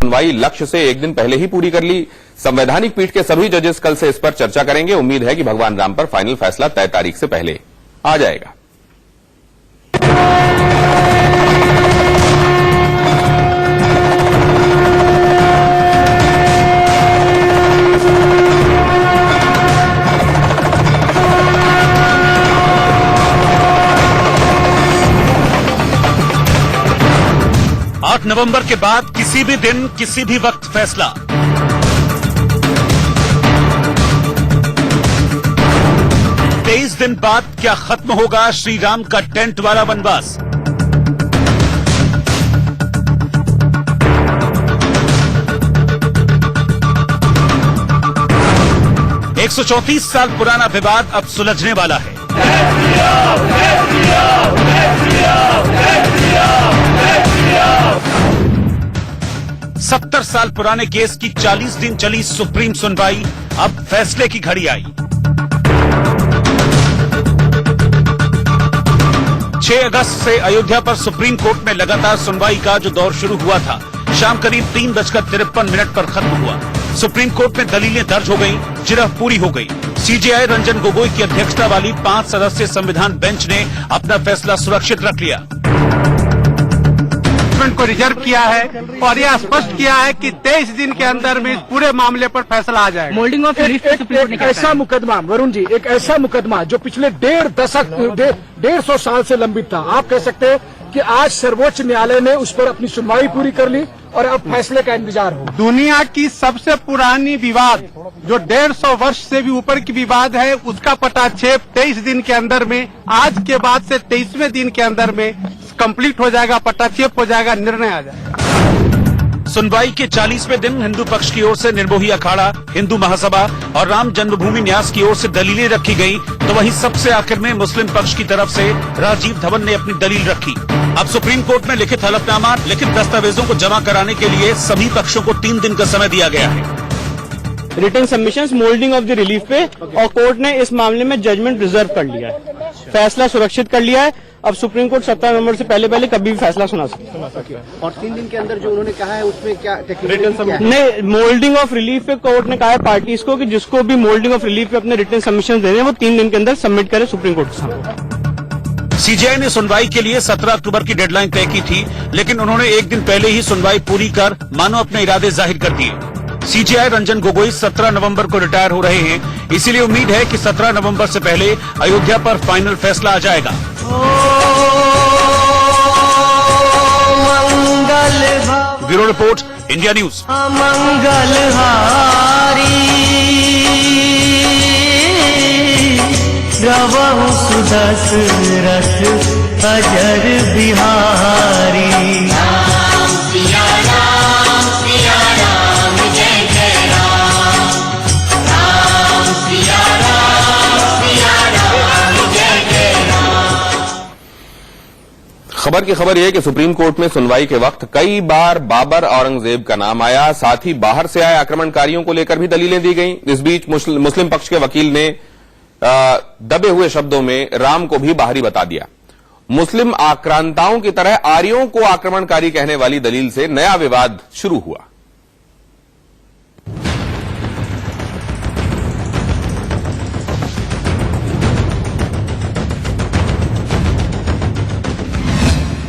सुनवाई लक्ष्य से एक दिन पहले ही पूरी कर ली। संवैधानिक पीठ के सभी जजेस कल से इस पर चर्चा करेंगे। उम्मीद है कि भगवान राम पर फाइनल फैसला तय तारीख से पहले आ जाएगा। 8 नवंबर के बाद किसी भी दिन किसी भी वक्त फैसला। तेईस दिन बाद क्या खत्म होगा श्री राम का टेंट वाला वनवास? एक 134 साल पुराना विवाद अब सुलझने वाला है। 70 साल पुराने केस की 40 दिन चली सुप्रीम सुनवाई, अब फैसले की घड़ी आई। 6 अगस्त से अयोध्या पर सुप्रीम कोर्ट में लगातार सुनवाई का जो दौर शुरू हुआ था, शाम करीब 3:53 पर खत्म हुआ। सुप्रीम कोर्ट में दलीलें दर्ज हो गईं, जिरह पूरी हो गई। सीजेआई रंजन गोगोई की अध्यक्षता वाली 5 सदस्यीय संविधान बेंच ने अपना फैसला सुरक्षित रख लिया। को रिजर्व किया है और यह स्पष्ट किया है कि 23 दिन के अंदर में इस पूरे मामले पर फैसला आ जाएगा। मोल्डिंग ऑफ एक ऐसा मुकदमा, वरुण जी, एक ऐसा मुकदमा जो पिछले 150 साल से लंबित था। आप कह सकते हैं कि आज सर्वोच्च न्यायालय ने उस पर अपनी सुनवाई पूरी कर ली और अब फैसले का इंतजार हो। दुनिया की सबसे पुरानी विवाद जो 150 वर्ष से भी ऊपर की विवाद है, उसका पटाक्षेप 23 दिन के अंदर में, आज के बाद से 23वें दिन के अंदर में कंप्लीट हो जाएगा, पटाक्षेप हो जाएगा, निर्णय आ जाएगा। सुनवाई के 40वें दिन हिंदू पक्ष की ओर से निर्मोही अखाड़ा, हिंदू महासभा और राम जन्मभूमि न्यास की ओर से दलीलें रखी गई, तो वहीं सबसे आखिर में मुस्लिम पक्ष की तरफ से राजीव धवन ने अपनी दलील रखी। अब सुप्रीम कोर्ट में लिखित हलफनामा, लिखित दस्तावेजों को जमा कराने के लिए सभी पक्षों को 3 दिन का समय दिया गया है। Written submissions moulding of the relief पे, और कोर्ट ने इस मामले में जजमेंट रिजर्व कर लिया है, फैसला सुरक्षित कर लिया है। अब सुप्रीम कोर्ट 17 नवंबर से पहले कभी भी फैसला सुना सकती है। और 3 दिन के अंदर जो उन्होंने कहा है उसमें क्या नहीं, मोल्डिंग ऑफ रिलीफ पे कोर्ट ने कहा है पार्टीज को कि जिसको भी मोल्डिंग ऑफ रिलीफ पे अपने रिटन सबमिशन देने हैं वो 3 दिन के अंदर सबमिट करे सुप्रीम कोर्ट के सामने। सीजेआई ने सुनवाई के लिए 17 अक्टूबर की डेडलाइन तय की थी, लेकिन उन्होंने एक दिन पहले ही सुनवाई पूरी कर मानो अपने इरादे जाहिर कर दिए। सीजेआई रंजन गोगोई 17 नवंबर को रिटायर हो रहे हैं, इसीलिए उम्मीद है कि 17 नवंबर से पहले अयोध्या पर फाइनल फैसला आ जाएगा। Bureau report, India news. रवहु सुदशरथ अजर बिहारी। राम सिया राम जय जय राम। राम सिया राम जय जय राम। खबर की खबर यह है कि सुप्रीम कोर्ट में सुनवाई के वक्त कई बार बाबर औरंगजेब का नाम आया, साथ ही बाहर से आए आक्रमणकारियों को लेकर भी दलीलें दी गईं। इस बीच मुस्लिम पक्ष के वकील ने दबे हुए शब्दों में राम को भी बाहरी बता दिया। मुस्लिम आक्रांताओं की तरह आर्यों को आक्रमणकारी कहने वाली दलील से नया विवाद शुरू हुआ।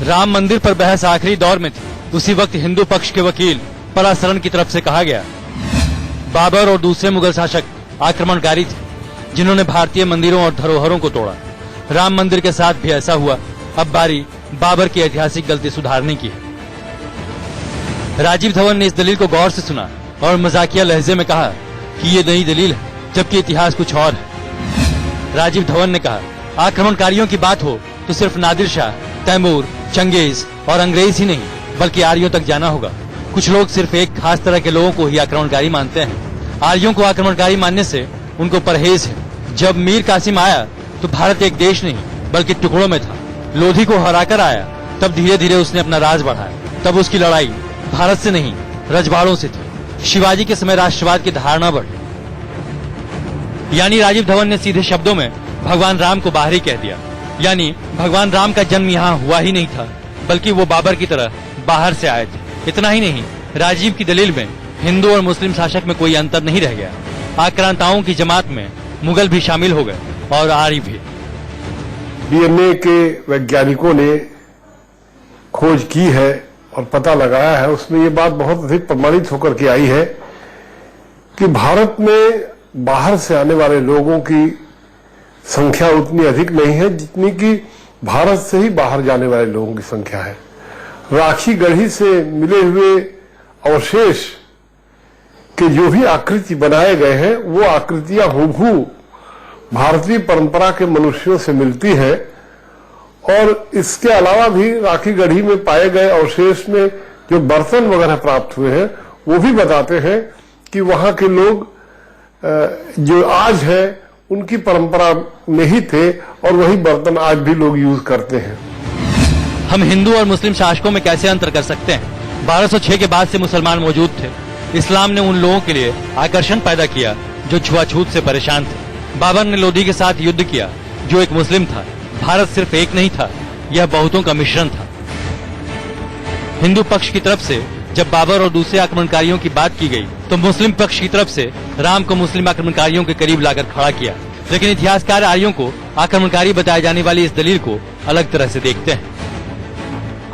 राम मंदिर पर बहस आखिरी दौर में थी। उसी वक्त हिंदू पक्ष के वकील पराशरण की तरफ से कहा गया, बाबर और दूसरे मुगल शासक आक्रमणकारी थे जिन्होंने भारतीय मंदिरों और धरोहरों को तोड़ा। राम मंदिर के साथ भी ऐसा हुआ। अब बारी बाबर की ऐतिहासिक गलती सुधारने की है। राजीव धवन ने इस दलील को गौर से सुना और मजाकिया लहजे में कहा कि ये नई दलील है, जबकि इतिहास कुछ और है। राजीव धवन ने कहा, आक्रमणकारियों की बात हो तो सिर्फ नादिर शाह, तैमूर, चंगेज और अंग्रेज ही नहीं बल्कि आर्यों तक जाना होगा। कुछ लोग सिर्फ एक खास तरह के लोगों को ही आक्रमणकारी मानते हैं। आर्यों को आक्रमणकारी मानने से उनको परहेज है। जब मीर कासिम आया तो भारत एक देश नहीं बल्कि टुकड़ों में था। लोधी को हराकर आया, तब धीरे धीरे उसने अपना राज बढ़ाया। तब उसकी लड़ाई भारत से नहीं रजवाड़ों से थी। शिवाजी के समय राष्ट्रवाद की धारणा बढ़ी। यानी राजीव धवन ने सीधे शब्दों में भगवान राम को बाहरी कह दिया। यानी भगवान राम का जन्म यहाँ हुआ ही नहीं था बल्कि वो बाबर की तरह बाहर से आए थे। इतना ही नहीं, राजीव की दलील में हिंदू और मुस्लिम शासक में कोई अंतर नहीं रह गया। आक्रांताओं की जमात में मुगल भी शामिल हो गए और आर्य भी। डीएनए के वैज्ञानिकों ने खोज की है और पता लगाया है, उसमें ये बात बहुत अधिक प्रमाणित होकर के आई है कि भारत में बाहर से आने वाले लोगों की संख्या उतनी अधिक नहीं है जितनी कि भारत से ही बाहर जाने वाले लोगों की संख्या है। राखी गढ़ी से मिले हुए अवशेष के जो भी आकृति बनाए गए हैं वो आकृतियां हूबहू भारतीय परंपरा के मनुष्यों से मिलती हैं। और इसके अलावा भी राखी गढ़ी में पाए गए अवशेष में जो बर्तन वगैरह प्राप्त हुए हैं वो भी बताते हैं कि वहां के लोग जो आज है उनकी परंपरा में ही थे और वही बर्तन आज भी लोग यूज करते हैं। हम हिंदू और मुस्लिम शासकों में कैसे अंतर कर सकते हैं? 1206 के बाद से मुसलमान मौजूद थे। इस्लाम ने उन लोगों के लिए आकर्षण पैदा किया जो छुआछूत से परेशान थे। बाबर ने लोधी के साथ युद्ध किया जो एक मुस्लिम था। भारत सिर्फ एक नहीं था, यह बहुतों का मिश्रण था। हिंदू पक्ष की तरफ से जब बाबर और दूसरे आक्रमणकारियों की बात की गई तो मुस्लिम पक्ष की तरफ से राम को मुस्लिम आक्रमणकारियों के करीब लाकर खड़ा किया। लेकिन इतिहासकार आर्यों को आक्रमणकारी बताए जाने वाली इस दलील को अलग तरह से देखते हैं।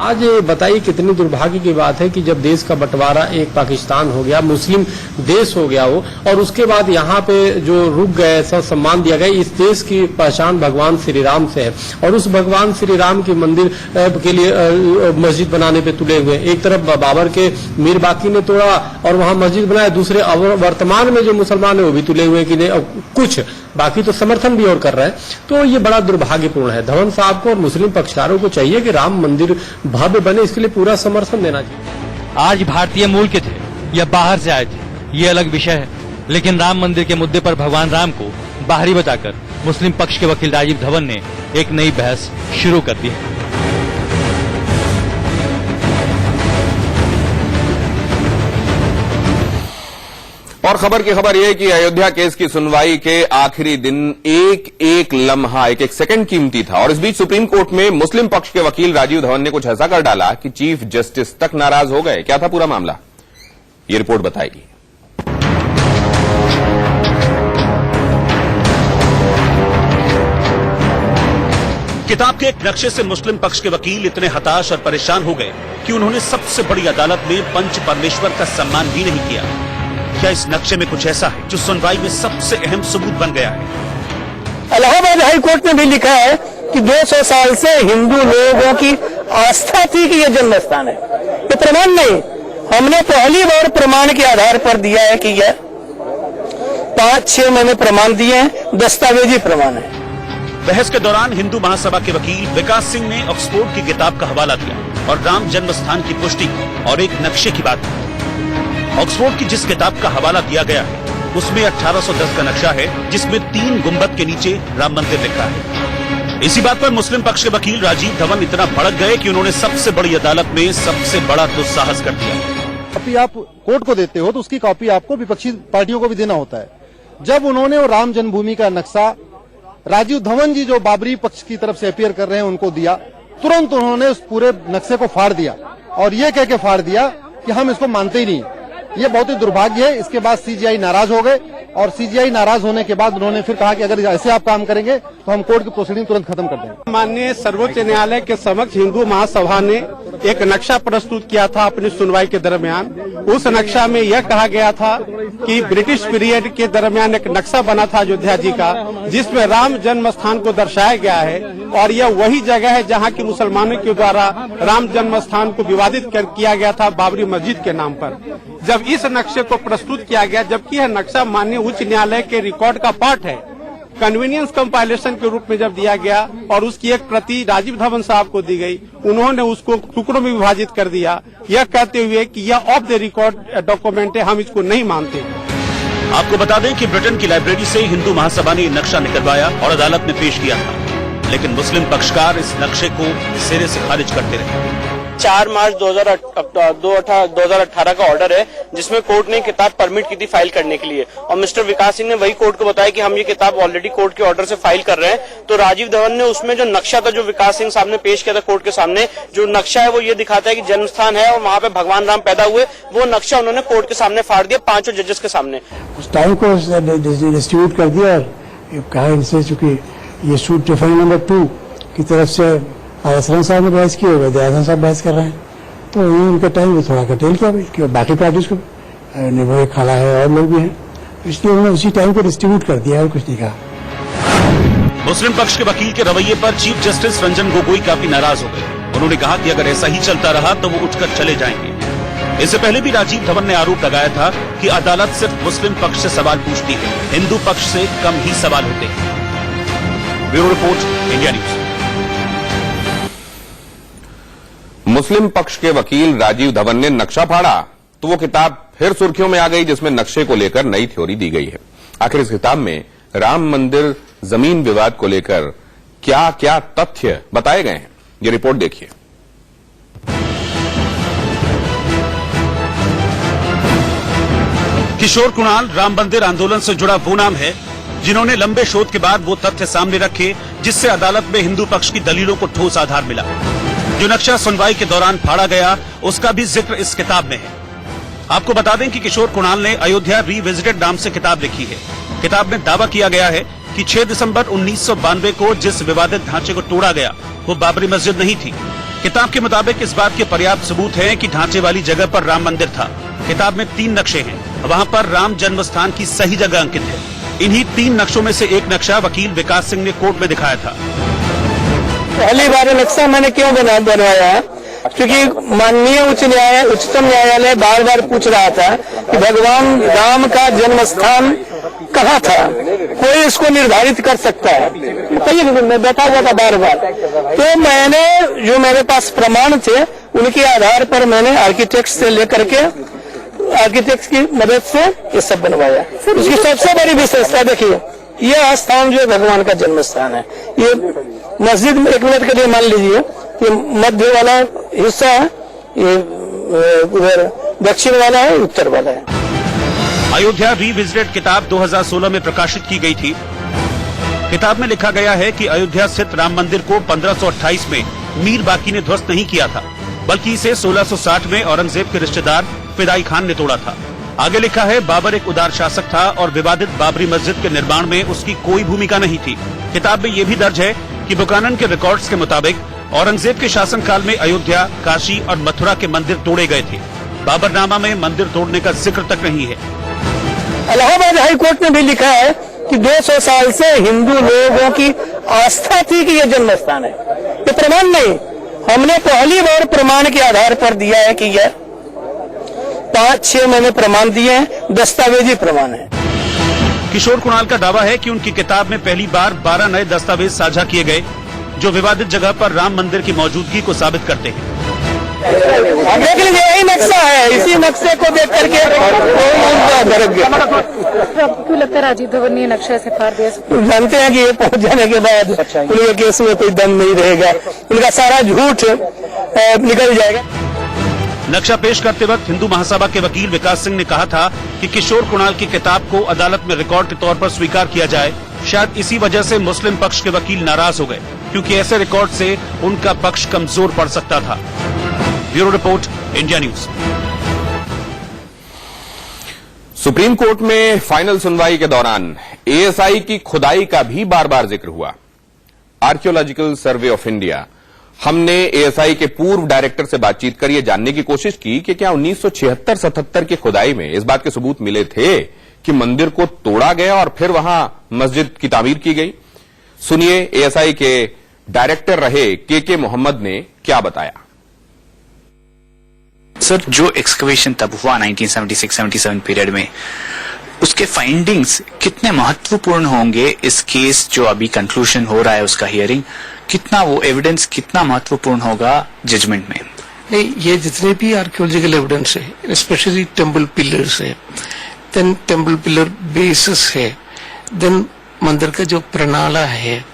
आज बताइए कितनी दुर्भाग्य की बात है कि जब देश का बंटवारा एक पाकिस्तान हो गया, मुस्लिम देश हो गया वो, और उसके बाद यहाँ पे जो रुक गए, सब सम्मान दिया गया। इस देश की पहचान भगवान श्री राम से है और उस भगवान श्री राम की मंदिर के लिए मस्जिद बनाने पे तुले हुए। एक तरफ बाबर के मीर बाकी ने तोड़ा और वहां मस्जिद बनाया, दूसरे वर्तमान में जो मुसलमान है वो भी तुले हुए कि नहीं, कुछ बाकी तो समर्थन भी और कर रहे हैं। तो ये बड़ा दुर्भाग्यपूर्ण है। धवन साहब को और मुस्लिम पक्षकारों को चाहिए कि राम मंदिर भव्य बने, इसके लिए पूरा समर्थन देना चाहिए। आज भारतीय मूल के थे या बाहर से आए थे ये अलग विषय है, लेकिन राम मंदिर के मुद्दे पर भगवान राम को बाहरी बताकर मुस्लिम पक्ष के वकील राजीव धवन ने एक नई बहस शुरू कर दी है। और खबर की खबर यह कि अयोध्या केस की सुनवाई के आखिरी दिन एक एक लम्हा, एक एक सेकंड कीमती था। और इस बीच सुप्रीम कोर्ट में मुस्लिम पक्ष के वकील राजीव धवन ने कुछ ऐसा कर डाला कि चीफ जस्टिस तक नाराज हो गए। क्या था पूरा मामला, ये रिपोर्ट बताएगी। किताब के एक नक्शे से मुस्लिम पक्ष के वकील इतने हताश और परेशान हो गए कि उन्होंने सबसे बड़ी अदालत में पंच परमेश्वर का सम्मान भी नहीं किया। क्या इस नक्शे में कुछ ऐसा है जो सुनवाई में सबसे अहम सबूत बन गया है? इलाहाबाद हाई कोर्ट ने भी लिखा है कि 200 साल से हिंदू लोगों की आस्था थी कि यह जन्म स्थान है। ये प्रमाण नहीं, हमने पहली बार प्रमाण के आधार पर दिया है कि यह 5-6 महीने प्रमाण दिए हैं, दस्तावेजी प्रमाण है। बहस के दौरान हिंदू महासभा के वकील विकास सिंह ने ऑक्सफोर्ड की किताब का हवाला दिया और राम जन्म स्थान की पुष्टि की और एक नक्शे की बात की। ऑक्सफोर्ड की जिस किताब का हवाला दिया गया है उसमें 1810 का नक्शा है जिसमें 3 गुंबद के नीचे राम मंदिर लिखा है। इसी बात पर मुस्लिम पक्ष के वकील राजीव धवन इतना भड़क गए कि उन्होंने सबसे बड़ी अदालत में सबसे बड़ा दुस्साहस कर दिया। कॉपी आप कोर्ट को देते हो तो उसकी कॉपी आपको विपक्षी पार्टियों को भी देना होता है। जब उन्होंने वो राम जन्मभूमि का नक्शा राजीव धवन जी जो बाबरी पक्ष की तरफ से अपीयर कर रहे हैं उनको दिया, तुरंत उन्होंने उस पूरे नक्शे को फाड़ दिया और ये कह के फाड़ दिया कि हम इसको मानते ही नहीं। ये बहुत ही दुर्भाग्य है। इसके बाद सीजीआई नाराज हो गए और सीजीआई नाराज होने के बाद उन्होंने फिर कहा कि अगर ऐसे आप काम करेंगे तो हम कोर्ट की प्रोसीडिंग तुरंत खत्म कर देंगे। माननीय सर्वोच्च न्यायालय के समक्ष हिंदू महासभा ने एक नक्शा प्रस्तुत किया था अपनी सुनवाई के दरमियान। उस नक्शा में यह कहा गया था कि ब्रिटिश पीरियड के दरमियान एक नक्शा बना था अयोध्या जी का जिसमें राम जन्म स्थान को दर्शाया गया है और यह वही जगह है जहां की मुसलमानों के द्वारा राम जन्म स्थान को विवादित किया गया था बाबरी मस्जिद के नाम पर। जब इस नक्शे को प्रस्तुत किया गया, जबकि यह नक्शा माननीय उच्च न्यायालय के रिकॉर्ड का पार्ट है, कन्वीनियंस कंपाइलेशन के रूप में जब दिया गया और उसकी एक प्रति राजीव धवन साहब को दी गई, उन्होंने उसको टुकड़ों में विभाजित कर दिया, यह कहते हुए कि यह ऑफ द रिकॉर्ड डॉक्यूमेंट है, हम इसको नहीं मानते। आपको बता दें कि ब्रिटेन की लाइब्रेरी से हिंदू महासभा ने नक्शा निकलवाया और अदालत में पेश किया था, लेकिन मुस्लिम पक्षकार इस नक्शे को सिरे से खारिज करते रहे। 4 मार्च 2018 का ऑर्डर है, जिसमें कोर्ट ने किताब परमिट की थी फाइल करने के लिए, और मिस्टर विकास सिंह ने वही कोर्ट को बताया कि हम ये किताब ऑलरेडी कोर्ट के ऑर्डर से फाइल कर रहे हैं। तो राजीव धवन ने उसमें जो नक्शा था, जो विकास सिंह साहब ने पेश किया था कोर्ट के सामने, जो नक्शा है वो ये दिखाता है कि जन्म स्थान है और वहां पे भगवान राम पैदा हुए, वो नक्शा उन्होंने कोर्ट के सामने फाड़ दिया, 5 जजेस के सामने। उस टाइम को डिस्ट्रीब्यूट कर दिया और कहा इनसे, चूंकि ये सूट रेफरेंस नंबर 2 की तरफ से आसरन साहब ने बहस की और दयानंद साहब बहस कर रहे हैं, तो उनका टाइम वो थोड़ा कटेल किया भाई, कि बाकी पार्टीज को निर्भय खड़ा है और लोग भी हैं, इसलिए उन्होंने उसी टाइम को डिस्ट्रीब्यूट कर दिया और कुछ नहीं कहा। मुस्लिम पक्ष के वकील के रवैये पर चीफ जस्टिस रंजन गोगोई काफी नाराज हो गए। उन्होंने कहा कि अगर ऐसा ही चलता रहा तो वो उठकर चले जाएंगे। इससे पहले भी राजीव धवन ने आरोप लगाया था कि अदालत सिर्फ मुस्लिम पक्ष से सवाल पूछती है, हिंदू पक्ष से कम ही सवाल होते हैं। Bureau report, India news. मुस्लिम पक्ष के वकील राजीव धवन ने नक्शा फाड़ा तो वो किताब फिर सुर्खियों में आ गई, जिसमें नक्शे को लेकर नई थ्योरी दी गई है। आखिर इस किताब में राम मंदिर जमीन विवाद को लेकर क्या क्या तथ्य बताए गए हैं, ये रिपोर्ट देखिए। किशोर कुणाल राम मंदिर आंदोलन से जुड़ा वो नाम है जिन्होंने लंबे शोध के बाद वो तथ्य सामने रखे जिससे अदालत में हिंदू पक्ष की दलीलों को ठोस आधार मिला। जो नक्शा सुनवाई के दौरान फाड़ा गया, उसका भी जिक्र इस किताब में है। आपको बता दें कि किशोर कुणाल ने अयोध्या रिविजिटेड नाम से किताब लिखी है। किताब में दावा किया गया है कि 6 दिसंबर 1992 को जिस विवादित ढांचे को तोड़ा गया वो बाबरी मस्जिद नहीं थी। किताब के मुताबिक इस बात के पर्याप्त सबूत हैं कि ढांचे वाली जगह पर राम मंदिर था। किताब में 3 नक्शे हैं, वहां पर राम जन्म स्थान की सही जगह अंकित है। इन्हीं 3 नक्शों में से एक नक्शा वकील विकास सिंह ने कोर्ट में दिखाया था। पहली बार नक्शा मैंने क्यों बनवाया, क्योंकि माननीय उच्चतम न्यायालय बार बार पूछ रहा था कि भगवान राम का जन्म स्थान कहाँ था, कोई इसको निर्धारित कर सकता है। मैं बैठा हुआ था बार बार, तो मैंने जो मेरे पास प्रमाण थे उनके आधार पर मैंने आर्किटेक्ट से लेकर के आर्किटेक्ट की मदद से ये सब बनवाया। इसकी सबसे बड़ी विशेषता देखिए, यह स्थान जो भगवान का जन्म स्थान है, ये मस्जिद में 1 मिनट के लिए मान लीजिए, ये मध्य वाला हिस्सा है, ये उधर दक्षिण वाला है, उत्तर वाला है। अयोध्या रिविजिटेड किताब 2016 में प्रकाशित की गई थी। किताब में लिखा गया है कि अयोध्या स्थित राम मंदिर को 1528 में मीर बाकी ने ध्वस्त नहीं किया था, बल्कि इसे 1660 में औरंगजेब के रिश्तेदार फिदाई खान ने तोड़ा था। आगे लिखा है, बाबर एक उदार शासक था और विवादित बाबरी मस्जिद के निर्माण में उसकी कोई भूमिका नहीं थी। किताब में यह भी दर्ज है कि बुकानन के रिकॉर्ड्स के मुताबिक औरंगजेब के शासनकाल में अयोध्या, काशी और मथुरा के मंदिर तोड़े गए थे। बाबरनामा में मंदिर तोड़ने का जिक्र तक नहीं है। इलाहाबाद हाई कोर्ट ने भी लिखा है कि 200 साल से हिंदू लोगों की आस्था थी कि यह जन्म स्थान है। ये प्रमाण नहीं, हमने पहली बार प्रमाण के आधार पर दिया है कि यह 5-6 मैंने प्रमाण दिए हैं, दस्तावेजी प्रमाण है। किशोर कुणाल का दावा है कि उनकी किताब में पहली बार 12 नए दस्तावेज साझा किए गए जो विवादित जगह पर राम मंदिर की मौजूदगी को साबित करते हैं। देख लीजिए, यही नक्शा है, इसी नक्शे को देख करके क्यों लगता है राजीव धवन ने नक्शा ऐसे फाड़ दिया? जानते हैं कि ये पहुंच जाने के बाद उनके केस में कोई दम नहीं रहेगा, उनका सारा झूठ निकल जाएगा। नक्शा पेश करते वक्त हिंदू महासभा के वकील विकास सिंह ने कहा था कि किशोर कुणाल की किताब को अदालत में रिकॉर्ड के तौर पर स्वीकार किया जाए। शायद इसी वजह से मुस्लिम पक्ष के वकील नाराज हो गए, क्योंकि ऐसे रिकॉर्ड से उनका पक्ष कमजोर पड़ सकता था। Bureau report, India news. Supreme court में फाइनल सुनवाई के दौरान एएसआई की खुदाई का भी बार बार जिक्र हुआ। आर्कियोलॉजिकल सर्वे ऑफ इंडिया, हमने एएसआई के पूर्व डायरेक्टर से बातचीत कर यह जानने की कोशिश की कि क्या 1976-77 की खुदाई में इस बात के सबूत मिले थे कि मंदिर को तोड़ा गया और फिर वहां मस्जिद की तामीर की गई। सुनिए एएसआई के डायरेक्टर रहे के मोहम्मद ने क्या बताया। सर, जो एक्सकवेशन तब हुआ 1976-77 पीरियड में, उसके फाइंडिंग्स कितने महत्वपूर्ण होंगे इस केस जो अभी कंक्लूजन हो रहा है उसका हियरिंग, कितना वो एविडेंस कितना महत्वपूर्ण होगा जजमेंट में? नहीं, ये जितने भी आर्कियोलॉजिकल एविडेंस है, स्पेशली टेम्पल पिलर्स है, देन टेम्पल पिलर बेसिस है, देन मंदिर का जो प्रणाला है,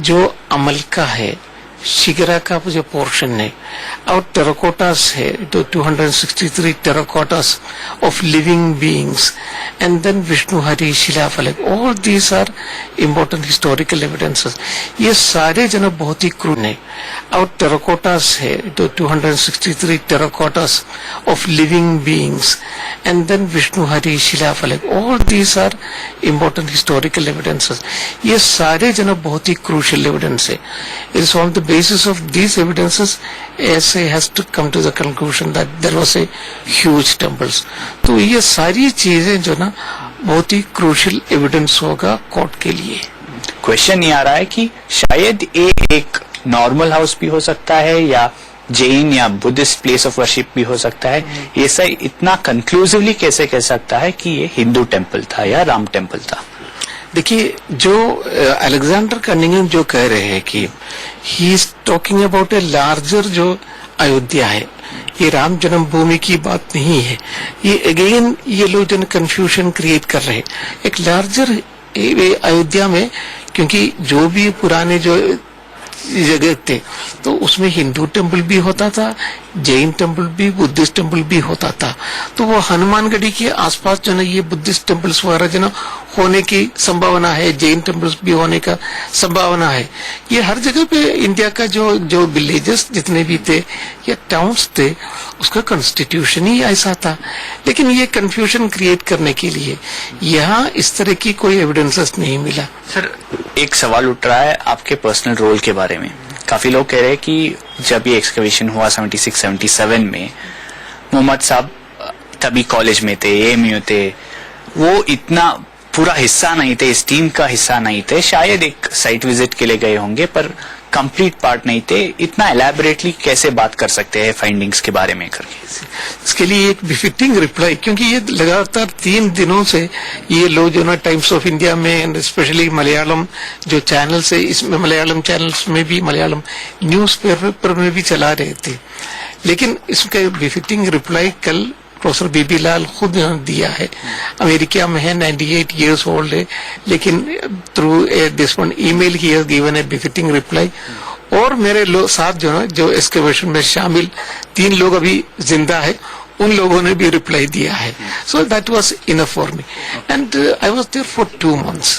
जो अमल का है, शिगरा का जो पोर्शन है और टेराकोटास है तो 263 terracottas of living beings and then Vishnuhari शिलाफलक, all these are important historical evidences. ये सारे जो बहुत ही क्रूड है और टेराकोटास है तो 263 terracottas of living beings and then Vishnuhari शिलाफलक, all these are important historical evidences. ये सारे जो बहुत ही क्रूशियल एविडेंस है। It is on the basis of these evidences, ASA has to come to the conclusion that there was a huge temples. तो ये सारी चीजें जो ना बहुत ही क्रूशियल एविडेंस होगा कोर्ट के लिए। क्वेश्चन ये आ रहा है कि शायद ये एक नॉर्मल हाउस भी हो सकता है या जैन या बुद्धिस्ट प्लेस ऑफ वर्शिप भी हो सकता है। ये सही इतना कंक्लूसिवली कैसे कह सकता है कि ये हिंदू टेम्पल था या राम टेम्पल था? देखिए, जो अलेक्जेंडर कनिंघम जो कह रहे हैं कि he is talking about a larger जो अयोध्या है, ये राम जन्मभूमि की बात नहीं है। ये अगेन ये लोग जो कंफ्यूजन क्रिएट कर रहे हैं एक लार्जर अयोध्या में, क्योंकि जो भी पुराने जो जगह थे तो उसमें हिंदू टेम्पल भी होता था, जैन टेम्पल भी, बुद्धिस्ट टेम्पल भी होता था। तो वो हनुमानगढ़ी के आसपास जो ना ये बुद्धिस्ट टेम्पल्स वगैरह जो ना होने की संभावना है, जैन टेम्पल्स भी होने का संभावना है। ये हर जगह पे इंडिया का जो विलेजेस जितने भी थे या टाउन्स थे उसका कॉन्स्टिट्यूशन ही ऐसा था। लेकिन ये कंफ्यूजन क्रिएट करने के लिए यहाँ इस तरह की कोई एविडेंसेस नहीं मिला। सर, एक सवाल उठ रहा है आपके पर्सनल रोल के बारे में। काफी लोग कह रहे हैं कि जब ये एक्सकवेशन हुआ 76-77 में, मोहम्मद साहब तभी कॉलेज में थे, एएमयू थे, वो इतना पूरा हिस्सा नहीं थे, इस टीम का हिस्सा नहीं थे, शायद एक साइट विजिट के लिए गए होंगे पर कंप्लीट पार्ट नहीं थे। इतना एलैबोरेटली कैसे बात कर सकते हैं फाइंडिंग्स के बारे में करके? इसके लिए एक बिफिटिंग रिप्लाई, क्योंकि ये लगातार 3 दिनों से ये लोग जो ना टाइम्स ऑफ इंडिया में एंड स्पेशली मलयालम जो चैनल्स है, इसमें मलयालम चैनल्स में भी, मलयालम न्यूज पेपर में भी चला रहे थे। लेकिन इसका बिफिटिंग रिप्लाई कल प्रोफेसर बीबी लाल खुद दिया है। अमेरिका में है, 98 years old है, लेकिन through this one email he has given A befitting reply. और मेरे साथ जो ना जो एक्सकवेशन में शामिल 3 लोग अभी जिंदा है, उन लोगों ने भी रिप्लाई दिया है। So that was enough for me and I was there for 2 months।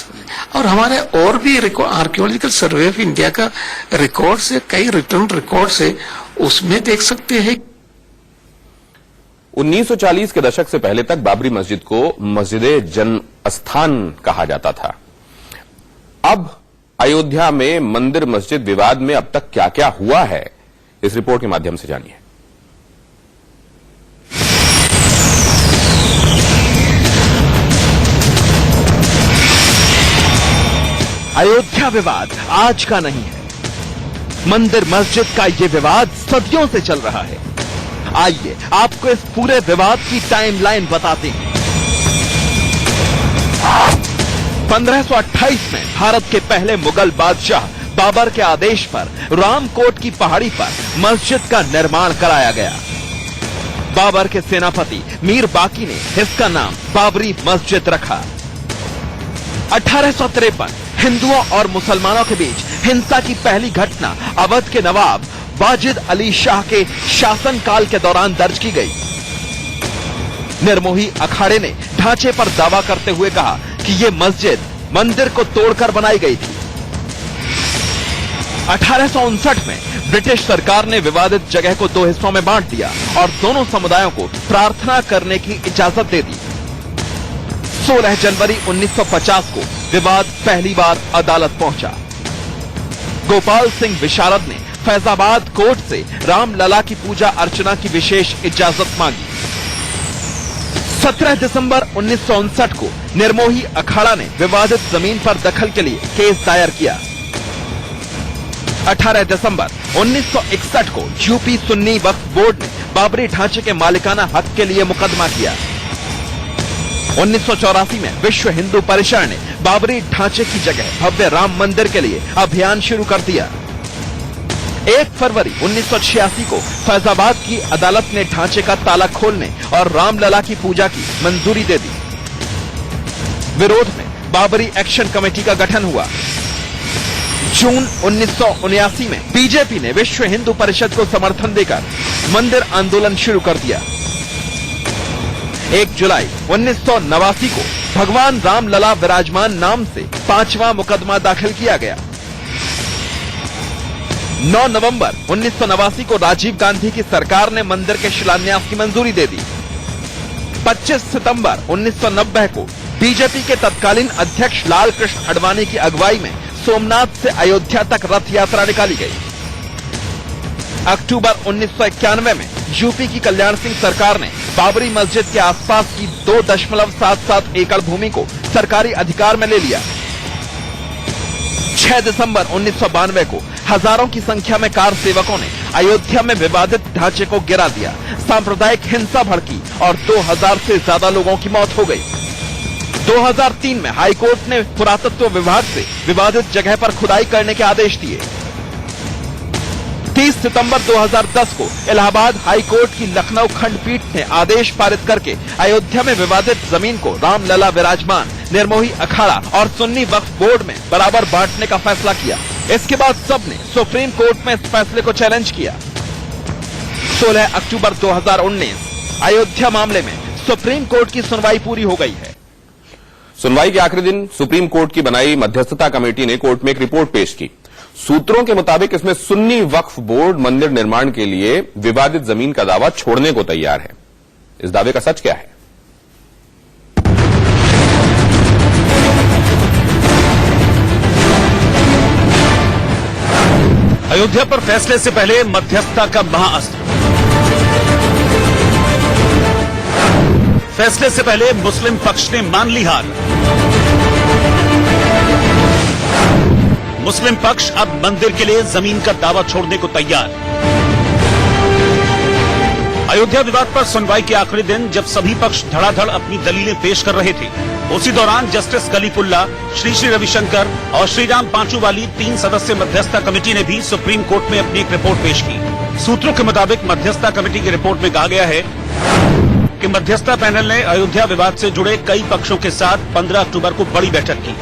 और हमारे और भी आर्कियोलॉजिकल सर्वे ऑफ इंडिया का रिकॉर्ड्स है, कई रिटर्न रिकॉर्ड्स है, उसमें देख सकते हैं। 1940 के दशक से पहले तक बाबरी मस्जिद को मस्जिदे जन्म स्थान कहा जाता था। अब अयोध्या में मंदिर मस्जिद विवाद में अब तक क्या क्या हुआ है, इस रिपोर्ट के माध्यम से जानिए। अयोध्या विवाद आज का नहीं है। मंदिर मस्जिद का ये विवाद सदियों से चल रहा है। आइए आपको इस पूरे विवाद की टाइमलाइन बताते हैं। 1528 में भारत के पहले मुगल बादशाह बाबर के आदेश पर रामकोट की पहाड़ी पर मस्जिद का निर्माण कराया गया। बाबर के सेनापति मीर बाकी ने इसका नाम बाबरी मस्जिद रखा। 1853 हिंदुओं और मुसलमानों के बीच हिंसा की पहली घटना अवध के नवाब वाजिद अली शाह के शासनकाल के दौरान दर्ज की गई। निर्मोही अखाड़े ने ढांचे पर दावा करते हुए कहा कि यह मस्जिद मंदिर को तोड़कर बनाई गई थी। 1859 में ब्रिटिश सरकार ने विवादित जगह को 2 हिस्सों में बांट दिया और दोनों समुदायों को प्रार्थना करने की इजाजत दे दी। 16 जनवरी 1950 को विवाद पहली बार अदालत पहुंचा। गोपाल सिंह विशारद ने फैजाबाद कोर्ट से रामलला की पूजा अर्चना की विशेष इजाजत मांगी। 17 दिसंबर 1959 को निर्मोही अखाड़ा ने विवादित जमीन पर दखल के लिए केस दायर किया। 18 दिसंबर 1961 को यूपी सुन्नी वक्फ बोर्ड ने बाबरी ढांचे के मालिकाना हक के लिए मुकदमा किया। 1984 में विश्व हिंदू परिषद ने बाबरी ढांचे की जगह भव्य राम मंदिर के लिए अभियान शुरू कर दिया। 1 फरवरी 1986 को फैजाबाद की अदालत ने ढांचे का ताला खोलने और रामलला की पूजा की मंजूरी दे दी। विरोध में बाबरी एक्शन कमेटी का गठन हुआ। जून 1979 में बीजेपी ने विश्व हिंदू परिषद को समर्थन देकर मंदिर आंदोलन शुरू कर दिया। 1 जुलाई 1989 को भगवान राम लला विराजमान नाम से 5वां मुकदमा दाखिल किया गया। 9 नवंबर 1989 को राजीव गांधी की सरकार ने मंदिर के शिलान्यास की मंजूरी दे दी। 25 सितंबर 1990 को बीजेपी के तत्कालीन अध्यक्ष लाल कृष्ण आडवाणी की अगुवाई में सोमनाथ से अयोध्या तक रथ यात्रा निकाली गई। अक्टूबर 1991 में यूपी की कल्याण सिंह सरकार ने बाबरी मस्जिद के आसपास की 2.77 एकड़ भूमि को सरकारी अधिकार में ले लिया। 6 दिसंबर 1992 को हजारों की संख्या में कार सेवकों ने अयोध्या में विवादित ढांचे को गिरा दिया। सांप्रदायिक हिंसा भड़की और 2000 से ज्यादा लोगों की मौत हो गई। 2003 में हाईकोर्ट ने पुरातत्व विभाग से विवादित जगह पर खुदाई करने के आदेश दिए। 30 सितंबर 2010 को इलाहाबाद हाईकोर्ट की लखनऊ खंडपीठ ने आदेश पारित करके अयोध्या में विवादित जमीन को रामलला विराजमान, निर्मोही अखाड़ा और सुन्नी वक्फ बोर्ड में बराबर बांटने का फैसला किया। इसके बाद सबने सुप्रीम कोर्ट में इस फैसले को चैलेंज किया। 16 अक्टूबर 2019 अयोध्या मामले में सुप्रीम कोर्ट की सुनवाई पूरी हो गई है। सुनवाई के आखिरी दिन सुप्रीम कोर्ट की बनाई मध्यस्थता कमेटी ने कोर्ट में एक रिपोर्ट पेश की। सूत्रों के मुताबिक इसमें सुन्नी वक्फ बोर्ड मंदिर निर्माण के लिए विवादित जमीन का दावा छोड़ने को तैयार है। इस दावे का सच क्या है? अयोध्या पर फैसले से पहले मध्यस्थता का महाअस्त्र। फैसले से पहले मुस्लिम पक्ष ने मान ली हार। मुस्लिम पक्ष अब मंदिर के लिए जमीन का दावा छोड़ने को तैयार। अयोध्या विवाद पर सुनवाई के आखिरी दिन जब सभी पक्ष धड़ाधड़ अपनी दलीलें पेश कर रहे थे, उसी दौरान जस्टिस कलीफुल्ला, श्री रविशंकर और श्रीराम पांचू वाली 3 सदस्यीय मध्यस्थता कमेटी ने भी सुप्रीम कोर्ट में अपनी एक रिपोर्ट पेश की। सूत्रों के मुताबिक मध्यस्थता कमेटी की रिपोर्ट में कहा गया है कि मध्यस्थता पैनल ने अयोध्या विवाद से जुड़े कई पक्षों के साथ 15 अक्टूबर को बड़ी बैठक की।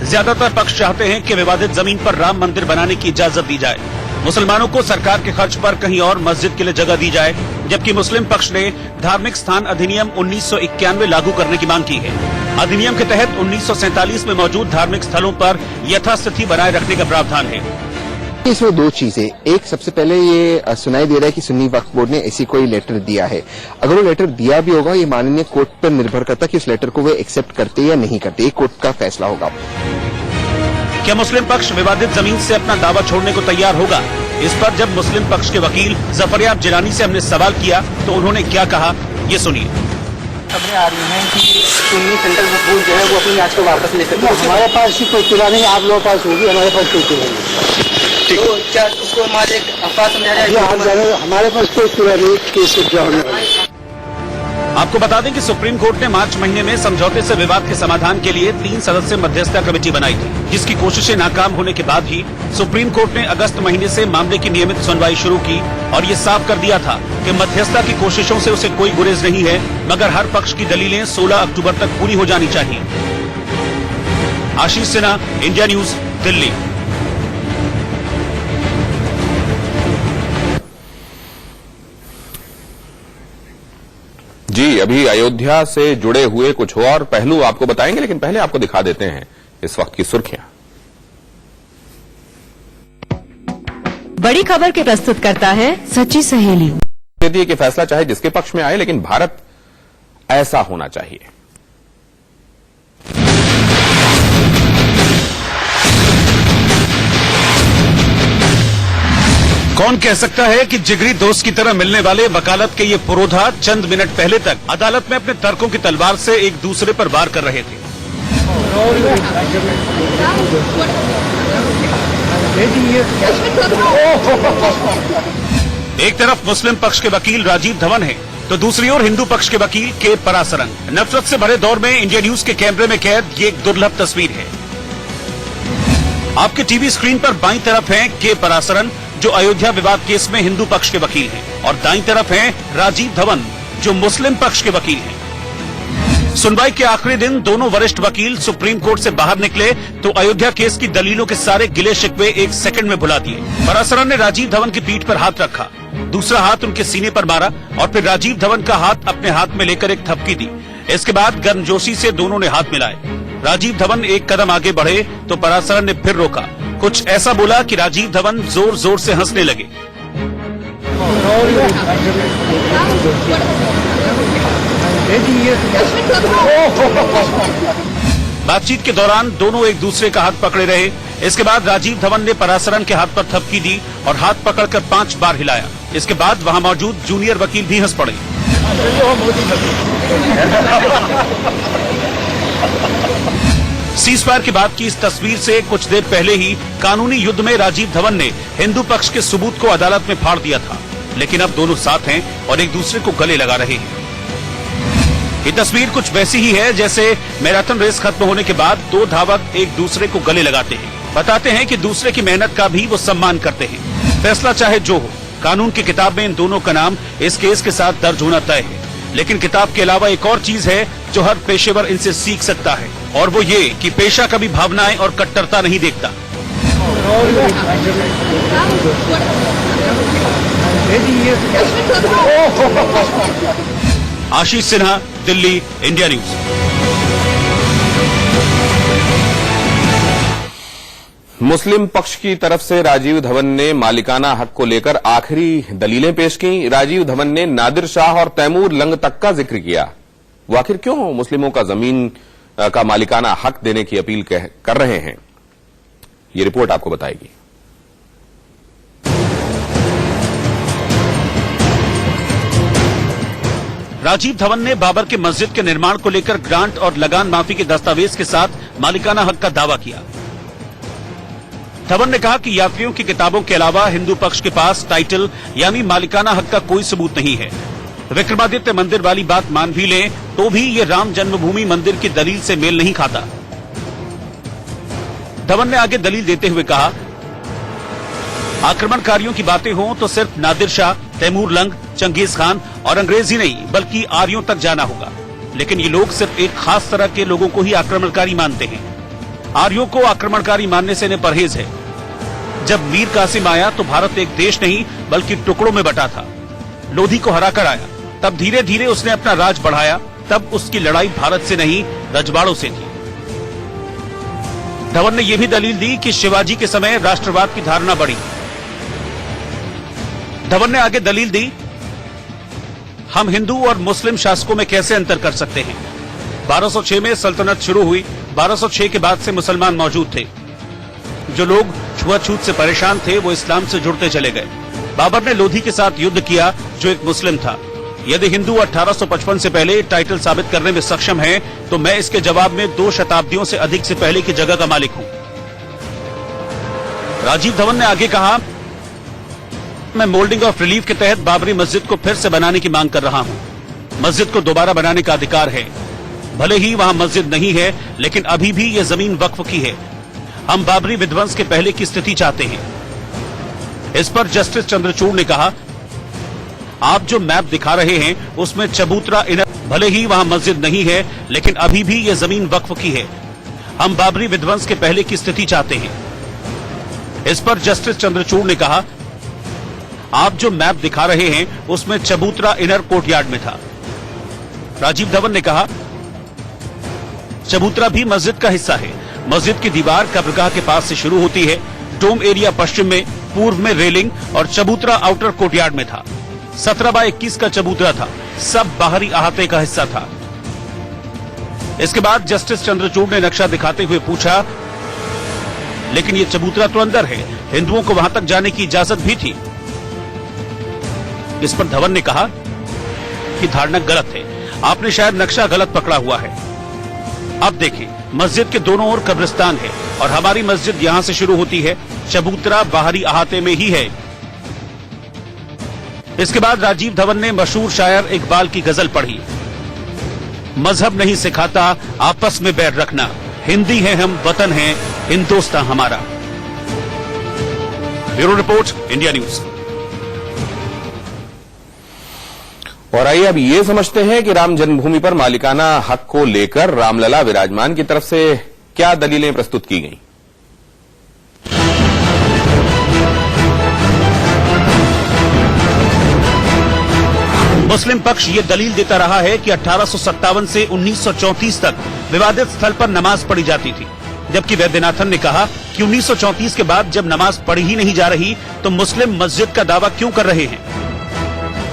ज्यादातर पक्ष चाहते हैं कि विवादित जमीन पर राम मंदिर बनाने की इजाजत दी जाए, मुसलमानों को सरकार के खर्च पर कहीं और मस्जिद के लिए जगह दी जाए, जबकि मुस्लिम पक्ष ने धार्मिक स्थान अधिनियम 1991 लागू करने की मांग की है। अधिनियम के तहत 1947 में मौजूद धार्मिक स्थलों पर यथास्थिति बनाए रखने का प्रावधान है। इसमें 2 चीजें, एक सबसे पहले ये सुनाई दे रहा है कि सुन्नी वक्फ बोर्ड ने ऐसी कोई लेटर दिया है। अगर वो लेटर दिया भी होगा, ये माननीय कोर्ट पर निर्भर करता है कि उस लेटर को वे एक्सेप्ट करते या नहीं करते। ये कोर्ट का फैसला होगा। क्या मुस्लिम पक्ष विवादित जमीन से अपना दावा छोड़ने को तैयार होगा? इस पर जब मुस्लिम पक्ष के वकील जफरयाब जिलानी से हमने सवाल किया तो उन्होंने क्या कहा, ये सुनिए। खबरें आ रही हैं कि सुन्नी सेंट्रल वक्फ बोर्ड जो है वो अपनी याचिका वापस ले सकती है। हमारे पास कोई किला नहीं, आप लोगों के पास होगी, हमारे पास कोई किला नहीं। तो क्या उसको हमारे अफवाह समझा जाए? हमारे पास कोई किला नहीं केस होने वाला। आपको बता दें कि सुप्रीम कोर्ट ने मार्च महीने में समझौते से विवाद के समाधान के लिए 3 सदस्यीय मध्यस्थता कमेटी बनाई थी, जिसकी कोशिशें नाकाम होने के बाद ही सुप्रीम कोर्ट ने अगस्त महीने से मामले की नियमित सुनवाई शुरू की और ये साफ कर दिया था कि मध्यस्थता की कोशिशों से उसे कोई गुरेज नहीं है, मगर हर पक्ष की दलीलें 16 अक्टूबर तक पूरी हो जानी चाहिए। आशीष सिन्हा, इंडिया न्यूज, दिल्ली। जी, अभी अयोध्या से जुड़े हुए कुछ और पहलू आपको बताएंगे, लेकिन पहले आपको दिखा देते हैं इस वक्त की सुर्खियां। बड़ी खबर के प्रस्तुत करता है सच्ची सहेली। कहती है कि फैसला चाहे जिसके पक्ष में आए, लेकिन भारत ऐसा होना चाहिए। कौन कह सकता है कि जिगरी दोस्त की तरह मिलने वाले वकालत के ये पुरोधा चंद मिनट पहले तक अदालत में अपने तर्कों की तलवार से एक दूसरे पर वार कर रहे थे। एक तरफ मुस्लिम पक्ष के वकील राजीव धवन हैं, तो दूसरी ओर हिंदू पक्ष के वकील के परासरन। नफरत से भरे दौर में इंडिया न्यूज के कैमरे में कैद ये एक दुर्लभ तस्वीर है। आपके टीवी स्क्रीन पर बाईं तरफ हैं के परासरन, जो अयोध्या विवाद केस में हिंदू पक्ष के वकील हैं, और दाईं तरफ हैं राजीव धवन, जो मुस्लिम पक्ष के वकील हैं। सुनवाई के आखिरी दिन दोनों वरिष्ठ वकील सुप्रीम कोर्ट से बाहर निकले तो अयोध्या केस की दलीलों के सारे गिले शिकवे एक सेकंड में भुला दिए। परासरन ने राजीव धवन की पीठ पर हाथ रखा, दूसरा हाथ उनके सीने पर मारा और फिर राजीव धवन का हाथ अपने हाथ में लेकर एक थपकी दी। इसके बाद गर्मजोशी से दोनों ने हाथ मिलाए। राजीव धवन एक कदम आगे बढ़े तो परासरन ने फिर रोका। कुछ ऐसा बोला कि राजीव धवन जोर जोर से हंसने लगे। बातचीत के दौरान दोनों एक दूसरे का हाथ पकड़े रहे। इसके बाद राजीव धवन ने परासरन के हाथ पर थपकी दी और हाथ पकड़कर 5 बार हिलाया। इसके बाद वहां मौजूद जूनियर वकील भी हंस पड़े। सीजफायर के बाद की इस तस्वीर से कुछ देर पहले ही कानूनी युद्ध में राजीव धवन ने हिंदू पक्ष के सबूत को अदालत में फाड़ दिया था, लेकिन अब दोनों साथ हैं और एक दूसरे को गले लगा रहे हैं। ये तस्वीर कुछ वैसी ही है जैसे मैराथन रेस खत्म होने के बाद 2 धावक एक दूसरे को गले लगाते हैं, बताते हैं कि दूसरे की मेहनत का भी वो सम्मान करते हैं। फैसला चाहे जो हो, कानून की किताब में इन दोनों का नाम इस केस के साथ दर्ज होना तय है। लेकिन किताब के अलावा एक और चीज है जो हर पेशेवर इनसे सीख सकता है, और वो ये कि पेशा कभी भावनाएं और कट्टरता नहीं देखता। आशीष सिन्हा, दिल्ली, इंडिया न्यूज। मुस्लिम पक्ष की तरफ से राजीव धवन ने मालिकाना हक को लेकर आखिरी दलीलें पेश की। राजीव धवन ने नादिर शाह और तैमूर लंग तक का जिक्र किया। वो आखिर क्यों मुस्लिमों का जमीन का मालिकाना हक देने की अपील कर रहे हैं, ये रिपोर्ट आपको बताएगी। राजीव धवन ने बाबर के मस्जिद के निर्माण को लेकर ग्रांट और लगान माफी के दस्तावेज के साथ मालिकाना हक का दावा किया। धवन ने कहा कि यात्रियों की किताबों के अलावा हिंदू पक्ष के पास टाइटल यानी मालिकाना हक का कोई सबूत नहीं है। विक्रमादित्य मंदिर वाली बात मान भी लें तो भी ये राम जन्मभूमि मंदिर की दलील से मेल नहीं खाता। धवन ने आगे दलील देते हुए कहा, आक्रमणकारियों की बातें हों तो सिर्फ Nadir Shah, Taimur lung, Genghis Khan और अंग्रेज ही नहीं बल्कि आर्यों तक जाना होगा। लेकिन ये लोग सिर्फ एक खास तरह के लोगों को ही आक्रमणकारी मानते हैं। आर्यों को आक्रमणकारी मानने से इन्हें परहेज है। जब मीर कासिम आया तो भारत एक देश नहीं बल्कि टुकड़ों में बटा था। लोधी को हराकर आया, तब धीरे धीरे उसने अपना राज बढ़ाया। तब उसकी लड़ाई भारत से नहीं रजवाड़ों से थी। धवन ने यह भी दलील दी कि शिवाजी के समय राष्ट्रवाद की धारणा बढ़ी। धवन ने आगे दलील दी, हम हिंदू और मुस्लिम शासकों में कैसे अंतर कर सकते हैं। 1206 में सल्तनत शुरू हुई। 1206 के बाद से मुसलमान मौजूद थे। जो लोग छुआछूत से परेशान थे वो इस्लाम से जुड़ते चले गए। बाबर ने लोधी के साथ युद्ध किया जो एक मुस्लिम था। यदि हिंदू 1855 से पहले टाइटल साबित करने में सक्षम है तो मैं इसके जवाब में 2 शताब्दियों से अधिक से पहले की जगह का मालिक हूं। राजीव धवन ने आगे कहा, मैं मोल्डिंग ऑफ रिलीफ के तहत बाबरी मस्जिद को फिर से बनाने की मांग कर रहा हूं। मस्जिद को दोबारा बनाने का अधिकार है। भले ही वहां मस्जिद नहीं है लेकिन अभी भी यह जमीन वक्फ की है। हम बाबरी विध्वंस के पहले की स्थिति चाहते हैं। इस पर जस्टिस चंद्रचूड़ ने कहा, आप जो मैप दिखा रहे हैं उसमें चबूतरा इनर, भले ही वहां मस्जिद नहीं है लेकिन अभी भी यह जमीन वक्फ की है। हम बाबरी विध्वंस के पहले की स्थिति चाहते हैं। इस पर जस्टिस चंद्रचूड़ ने कहा, आप जो मैप दिखा रहे हैं उसमें चबूतरा इनर कोर्टयार्ड में था। राजीव धवन ने कहा, चबूतरा भी मस्जिद का हिस्सा है। मस्जिद की दीवार कब्रगाह के पास से शुरू होती है। डोम एरिया पश्चिम में, पूर्व में रेलिंग और चबूतरा आउटर कोर्टयार्ड में था। 17x21 का चबूतरा था। सब बाहरी अहाते का हिस्सा था। इसके बाद जस्टिस चंद्रचूड़ ने नक्शा दिखाते हुए पूछा, लेकिन ये चबूतरा तो अंदर है, हिंदुओं को वहां तक जाने की इजाजत भी थी। इस पर धवन ने कहा कि धारणा गलत है, आपने शायद नक्शा गलत पकड़ा हुआ है। अब देखिए, मस्जिद के दोनों ओर कब्रिस्तान है और हमारी मस्जिद यहां से शुरू होती है। चबूतरा बाहरी अहाते में ही है। इसके बाद राजीव धवन ने मशहूर शायर इकबाल की गजल पढ़ी, मजहब नहीं सिखाता आपस में बैर रखना, हिंदी है हम, वतन है हिंदुस्तान हमारा। Bureau report, India news. और आइए अब ये समझते हैं कि राम जन्मभूमि पर मालिकाना हक को लेकर रामलला विराजमान की तरफ से क्या दलीलें प्रस्तुत की गईं। मुस्लिम पक्ष ये दलील देता रहा है कि 1857 से 1934 तक विवादित स्थल पर नमाज पढ़ी जाती थी, जबकि वैद्यनाथन ने कहा कि 1934 के बाद जब नमाज पढ़ी ही नहीं जा रही तो मुस्लिम मस्जिद का दावा क्यों कर रहे हैं।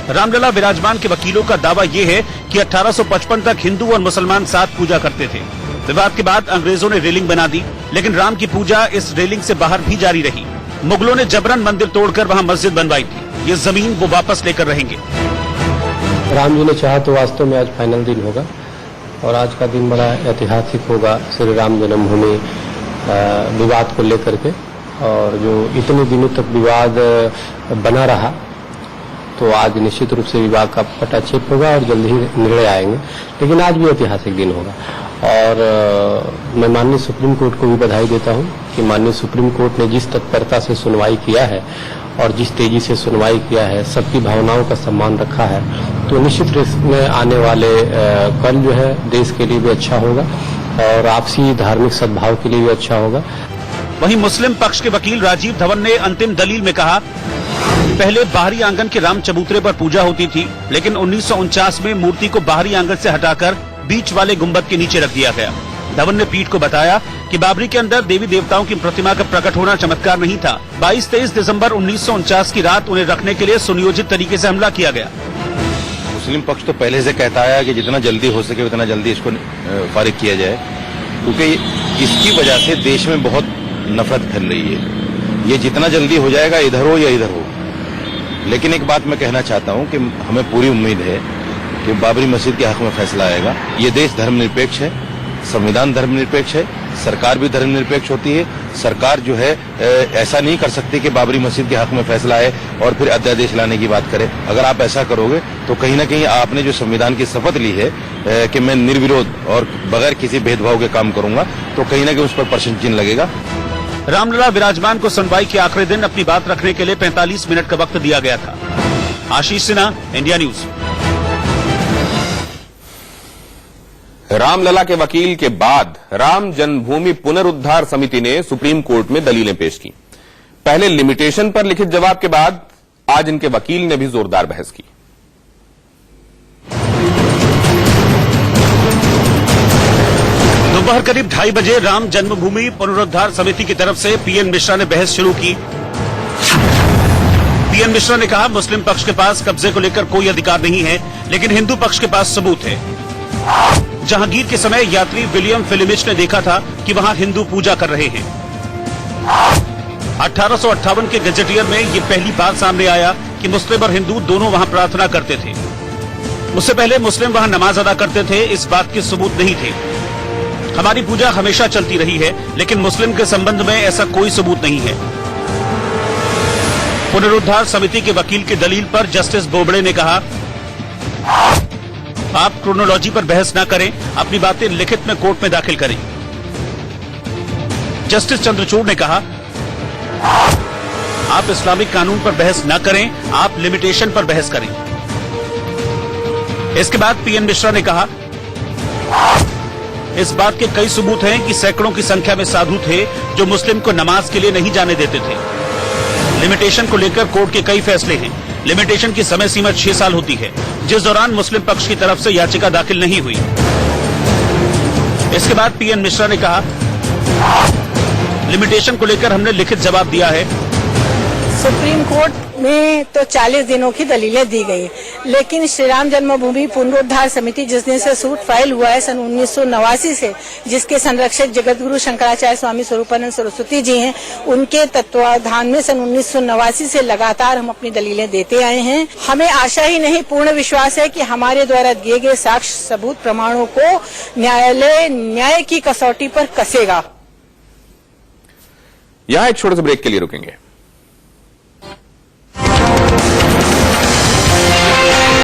रामलला विराजमान के वकीलों का दावा यह है कि 1855 तक हिंदू और मुसलमान साथ पूजा करते थे। विवाद के बाद अंग्रेजों ने रेलिंग बना दी, लेकिन राम की पूजा इस रेलिंग से बाहर भी जारी रही। मुगलों ने जबरन मंदिर तोड़कर वहां मस्जिद बनवाई थी। ये जमीन वो वापस लेकर रहेंगे। राम जी ने चाहा तो वास्तव में आज फाइनल दिन होगा और आज का दिन बड़ा ऐतिहासिक होगा श्री राम जन्मभूमि विवाद को लेकर के। और जो इतने दिनों तक विवाद बना रहा तो आज निश्चित रूप से विवाद का पटाक्षेप होगा और जल्द ही निर्णय आएंगे, लेकिन आज भी ऐतिहासिक दिन होगा। और मैं माननीय सुप्रीम कोर्ट को भी बधाई देता हूं कि माननीय सुप्रीम कोर्ट ने जिस तत्परता से सुनवाई किया है और जिस तेजी से सुनवाई किया है, सबकी भावनाओं का सम्मान रखा है, तो निश्चित रूप में आने वाले कल जो है देश के लिए भी अच्छा होगा और आपसी धार्मिक सद्भाव के लिए भी अच्छा होगा। वहीं मुस्लिम पक्ष के वकील राजीव धवन ने अंतिम दलील में कहा, पहले बाहरी आंगन के राम चबूतरे पर पूजा होती थी, लेकिन 1949 में मूर्ति को बाहरी आंगन से हटाकर बीच वाले गुंबद के नीचे रख दिया गया। धवन ने पीठ को बताया कि बाबरी के अंदर देवी देवताओं की प्रतिमा का प्रकट होना चमत्कार नहीं था। 22-23 दिसंबर 1949 की रात उन्हें रखने के लिए सुनियोजित तरीके से हमला किया गया। मुस्लिम पक्ष तो पहले से कहता है कि जितना जल्दी हो सके उतना जल्दी इसको फारिग किया जाए, क्योंकि इसकी वजह से देश में बहुत नफरत फैल रही है। ये जितना जल्दी हो जाएगा, इधर हो या इधर हो। लेकिन एक बात मैं कहना चाहता हूं कि हमें पूरी उम्मीद है कि बाबरी मस्जिद के हक में फैसला आएगा। ये देश धर्मनिरपेक्ष है, संविधान धर्मनिरपेक्ष है, सरकार भी धर्मनिरपेक्ष होती है। सरकार जो है ऐसा नहीं कर सकती कि बाबरी मस्जिद के हक में फैसला आए और फिर अध्यादेश लाने की बात करे। अगर आप ऐसा करोगे तो कहीं ना कहीं आपने जो संविधान की शपथ ली है कि मैं निर्विरोध और बगैर किसी भेदभाव के काम करूंगा, तो कहीं ना कहीं उस पर प्रश्न चिन्ह लगेगा। रामलला विराजमान को सुनवाई के आखिरी दिन अपनी बात रखने के लिए 45 मिनट का वक्त दिया गया था। आशीष सिन्हा, इंडिया न्यूज। रामलला के वकील के बाद राम जन्मभूमि पुनरुद्धार समिति ने सुप्रीम कोर्ट में दलीलें पेश की। पहले लिमिटेशन पर लिखित जवाब के बाद आज इनके वकील ने भी जोरदार बहस की। दोपहर करीब 2:30 बजे राम जन्मभूमि पुनरुद्धार समिति की तरफ से पीएन मिश्रा ने बहस शुरू की। पीएन मिश्रा ने कहा, मुस्लिम पक्ष के पास कब्जे को लेकर कोई अधिकार नहीं है, लेकिन हिंदू पक्ष के पास सबूत है। जहांगीर के समय यात्री विलियम फिलिमिच ने देखा था कि वहां हिंदू पूजा कर रहे हैं। 1858 के गजेटियर में ये पहली बार सामने आया कि मुस्लिम और हिंदू दोनों वहां प्रार्थना करते थे। उससे पहले मुस्लिम वहां नमाज अदा करते थे, इस बात के सबूत नहीं थे। हमारी पूजा हमेशा चलती रही है, लेकिन मुस्लिम के संबंध में ऐसा कोई सबूत नहीं है। पुनरुद्धार समिति के वकील की दलील पर जस्टिस बोबड़े ने कहा, आप क्रोनोलॉजी पर बहस न करें, अपनी बातें लिखित में कोर्ट में दाखिल करें। जस्टिस चंद्रचूड़ ने कहा, आप इस्लामिक कानून पर बहस न करें, आप लिमिटेशन पर बहस करें। इसके बाद पीएन मिश्रा ने कहा, इस बात के कई सबूत हैं कि सैकड़ों की संख्या में साधु थे जो मुस्लिम को नमाज के लिए नहीं जाने देते थे। लिमिटेशन को लेकर कोर्ट के कई फैसले हैं। लिमिटेशन की समय सीमा 6 साल होती है, जिस दौरान मुस्लिम पक्ष की तरफ से याचिका दाखिल नहीं हुई। इसके बाद पीएन मिश्रा ने कहा, लिमिटेशन को लेकर हमने लिखित जवाब दिया है। सुप्रीम कोर्ट में तो 40 दिनों की दलीलें दी गई, लेकिन श्री राम जन्मभूमि पुनरुद्धार समिति जिस दिन से सूट फाइल हुआ है सन 1989 से, जिसके संरक्षक जगतगुरु शंकराचार्य स्वामी स्वरूपानंद सरस्वती जी हैं, उनके तत्वाधान में सन 1989 से लगातार हम अपनी दलीलें देते आए हैं। हमें आशा ही नहीं, पूर्ण विश्वास है कि हमारे द्वारा दिए गए साक्ष्य सबूत प्रमाणों को न्यायालय न्याय की कसौटी पर कसेगा। यहां एक छोटे से ब्रेक के लिए रुकेंगे।